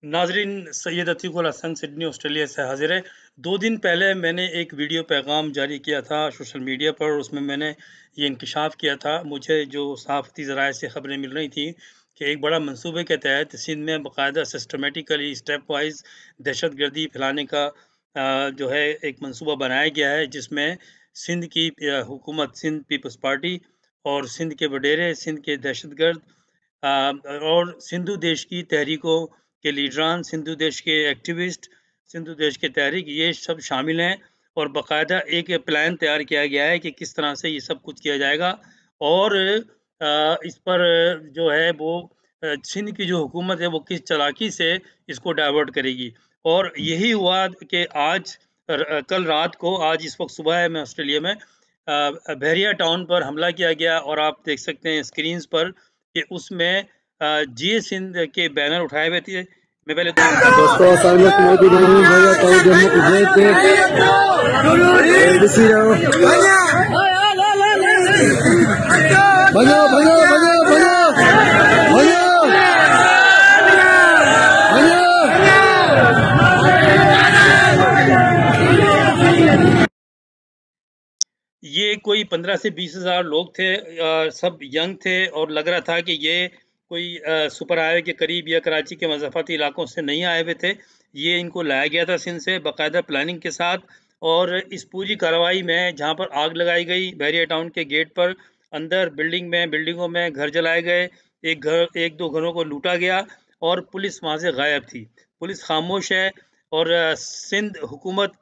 नाज़रीन, Syed अतीकुल Hasan Sydney Australia से हाज़िर है। 2 दिन पहले मैंने एक वीडियो पैगाम जारी किया था सोशल मीडिया पर। उसमें मैंने ये इंकशाफ किया था, मुझे जो सहाफ़ती ज़राए से ख़बरें मिल रही थी कि एक बड़ा मंसूबे के तहत सिंध में बाकायदा सिस्टमेटिकली स्टेप वाइज़ दहशतगर्दी फैलाने का जो है एक मंसूबा बनाया गया है, जिसमें सिंध की हुकूमत, सिंध पीपल्स पार्टी और सिंध के वडेरे, सिंध के दहशतगर्द और सिंधु देश की तहरीकों के लीडरान, सिंधु देश के एक्टिविस्ट, सिंधु देश के तहरीक, ये सब शामिल हैं। और बाकायदा एक प्लान तैयार किया गया है कि किस तरह से ये सब कुछ किया जाएगा। और इस पर जो है वो सिंध की जो हुकूमत है वो किस चालाकी से इसको डाइवर्ट करेगी। और यही हुआ कि आज कल रात को, आज इस वक्त सुबह है मैं ऑस्ट्रेलिया में, बहरिया टाउन पर हमला किया गया। और आप देख सकते हैं स्क्रीन्स पर कि उसमें जिए सिंध के बैनर उठाए हुए थे। मैं पहले दोस्तों ये कोई 15 से 20 हज़ार लोग थे, सब यंग थे और लग रहा था कि ये कोई सुपर हाईवे के करीब या कराची के मज़ाफ़ाती इलाकों से नहीं आए हुए थे। ये इनको लाया गया था सिंध से बाकायदा प्लानिंग के साथ। और इस पूरी कार्रवाई में जहाँ पर आग लगाई गई बहरिया टाउन के गेट पर, अंदर बिल्डिंगों में घर जलाए गए, एक दो घरों को लूटा गया और पुलिस वहाँ से गायब थी। पुलिस खामोश है और सिंध हुकूमत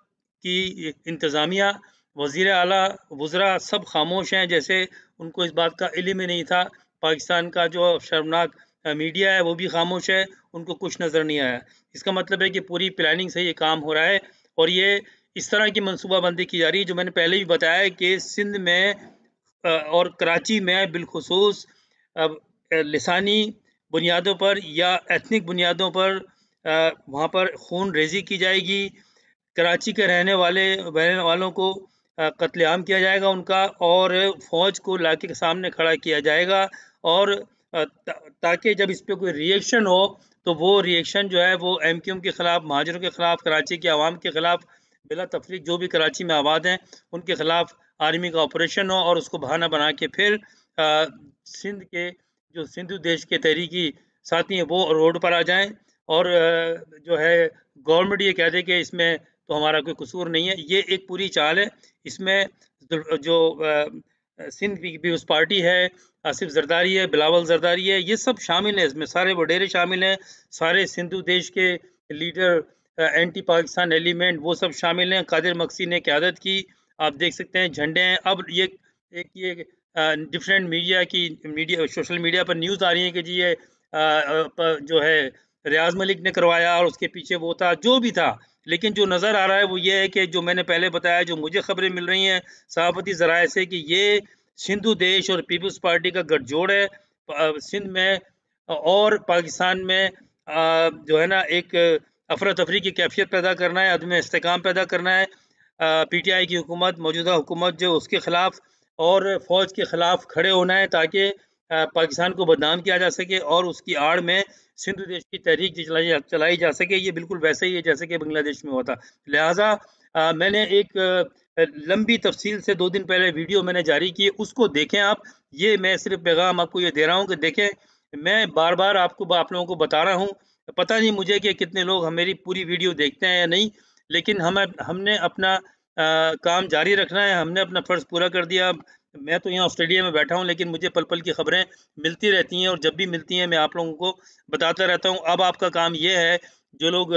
की इंतज़ामिया, वज़ीर आला, वुज़रा सब खामोश हैं, जैसे उनको इस बात का इल्म ही नहीं था। पाकिस्तान का जो शर्मनाक मीडिया है वो भी खामोश है, उनको कुछ नज़र नहीं आया। इसका मतलब है कि पूरी प्लानिंग से ये काम हो रहा है और ये इस तरह की मनसूबाबंदी की जा रही है, जो मैंने पहले भी बताया कि सिंध में और कराची में बिलखुसूस लिसानी बुनियादों पर या एथनिक बुनियादों पर वहाँ पर खून रेज़ी की जाएगी। कराची के रहने वालों को कत्लेआम किया जाएगा उनका, और फ़ौज को लाके के सामने खड़ा किया जाएगा। और ताकि जब इस पे कोई रिएक्शन हो तो वो रिएक्शन जो है वो एमक्यूएम के ख़िलाफ़, महाजरों के ख़िलाफ़, कराची के अवाम के ख़िलाफ़, बिला तफरीक जो भी कराची में आबाद हैं उनके ख़िलाफ़ आर्मी का ऑपरेशन हो और उसको बहाना बना के फिर सिंध के जो सिंधु देश के तहरीकी साथी हैं वो रोड पर आ जाएं और जो है गवर्नमेंट ये कह दे कि इसमें तो हमारा कोई कसूर नहीं है। ये एक पूरी चाल है। इसमें जो सिंध पीपल्स पार्टी है, आसिफ जरदारी है, बिलावल जरदारी है, ये सब शामिल हैं इसमें, सारे वडेरे शामिल हैं, सारे सिंधु देश के लीडर, एंटी पाकिस्तान एलिमेंट वो सब शामिल हैं। कादिर मक्सी ने क़यादत की, आप देख सकते हैं झंडे हैं। अब ये डिफरेंट मीडिया सोशल मीडिया पर न्यूज़ आ रही है कि जी ये जो है रियाज मलिक ने करवाया और उसके पीछे वो था, जो भी था। लेकिन जो नज़र आ रहा है वो ये है कि जो मैंने पहले बताया, जो मुझे खबरें मिल रही हैं सहाफ़ती ज़राए से, कि ये सिंधु देश और पीपल्स पार्टी का गठजोड़ है सिंध में और पाकिस्तान में। जो है ना, एक अफरा तफरी की कैफियत पैदा करना है, अदम इस्तेकाम पैदा करना है। पीटीआई की हुकूमत, मौजूदा हुकूमत जो, उसके ख़िलाफ़ और फ़ौज के ख़िलाफ़ खड़े होना है, ताकि पाकिस्तान को बदनाम किया जा सके और उसकी आड़ में सिंधु देश की तहरीक चलाई जा सके। ये बिल्कुल वैसे ही है जैसे कि बांग्लादेश में हुआ था। लिहाजा मैंने एक लंबी तफसील से 2 दिन पहले वीडियो मैंने जारी की, उसको देखें आप। ये मैं सिर्फ पैगाम आपको ये दे रहा हूँ कि देखें। मैं बार बार आप लोगों को बता रहा हूँ, पता नहीं मुझे कि कितने लोग मेरी पूरी वीडियो देखते हैं या नहीं, लेकिन हमने अपना काम जारी रखना है। हमने अपना फ़र्ज़ पूरा कर दिया। मैं तो यहाँ ऑस्ट्रेलिया में बैठा हूँ, लेकिन मुझे पल पल की खबरें मिलती रहती हैं और जब भी मिलती हैं मैं आप लोगों को बताता रहता हूँ। अब आपका काम ये है, जो लोग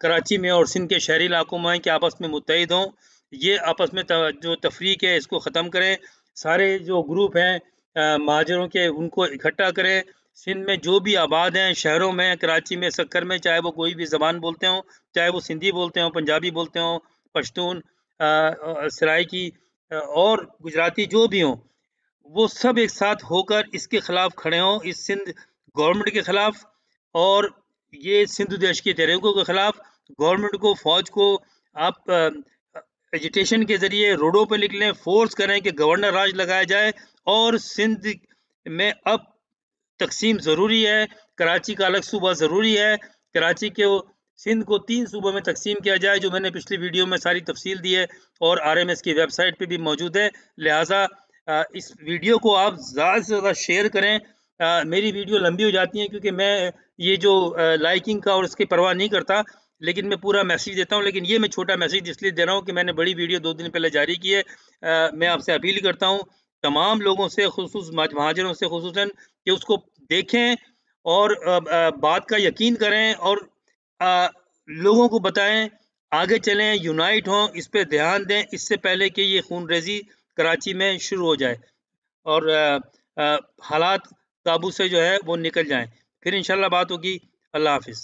कराची में और सिंध के शहरी इलाकों में हैं, कि आपस में मुत्तहिद हों। ये आपस में जो तफरीक है इसको ख़त्म करें। सारे जो ग्रुप हैं महाजरों के, उनको इकट्ठा करें। सिंध में जो भी आबाद हैं, शहरों में, कराची में, सक्कर में, चाहे वो कोई भी ज़बान बोलते हों, चाहे वो सिंधी बोलते हों, पंजाबी बोलते हों, पश्तून, सराइकी और गुजराती जो भी हों, वो सब एक साथ होकर इसके खिलाफ खड़े हों, इस सिंध गवर्नमेंट के खिलाफ और ये सिंधु देश की तहरीकों के खिलाफ। गवर्नमेंट को, फौज को आप एजिटेशन के जरिए रोडों पर निकलें, फोर्स करें कि गवर्नर राज लगाया जाए। और सिंध में अब तकसीम ज़रूरी है, कराची का अलग सूबा ज़रूरी है। कराची के सिंध को 3 सूबों में तकसीम किया जाए, जो मैंने पिछली वीडियो में सारी तफसील दी है और RMS की वेबसाइट पे भी मौजूद है। लिहाजा इस वीडियो को आप ज़्यादा से ज़्यादा शेयर करें। मेरी वीडियो लंबी हो जाती है क्योंकि मैं ये जो लाइकिंग का और इसकी परवाह नहीं करता, लेकिन मैं पूरा मैसेज देता हूँ। लेकिन ये मैं छोटा मैसेज इसलिए दे रहा हूँ कि मैंने बड़ी वीडियो 2 दिन पहले जारी की है। मैं आपसे अपील करता हूँ तमाम लोगों से, खुसूस महाजरों से खुसूसन, कि उसको देखें और बात का यकीन करें और अ, लोगों को बताएं, आगे चलें, यूनाइट हों, इस पे ध्यान दें इससे पहले कि ये खूनरेज़ी कराची में शुरू हो जाए और हालात काबू से जो है वो निकल जाएं। फिर इंशाल्लाह बात होगी। अल्लाह हाफ़िज़।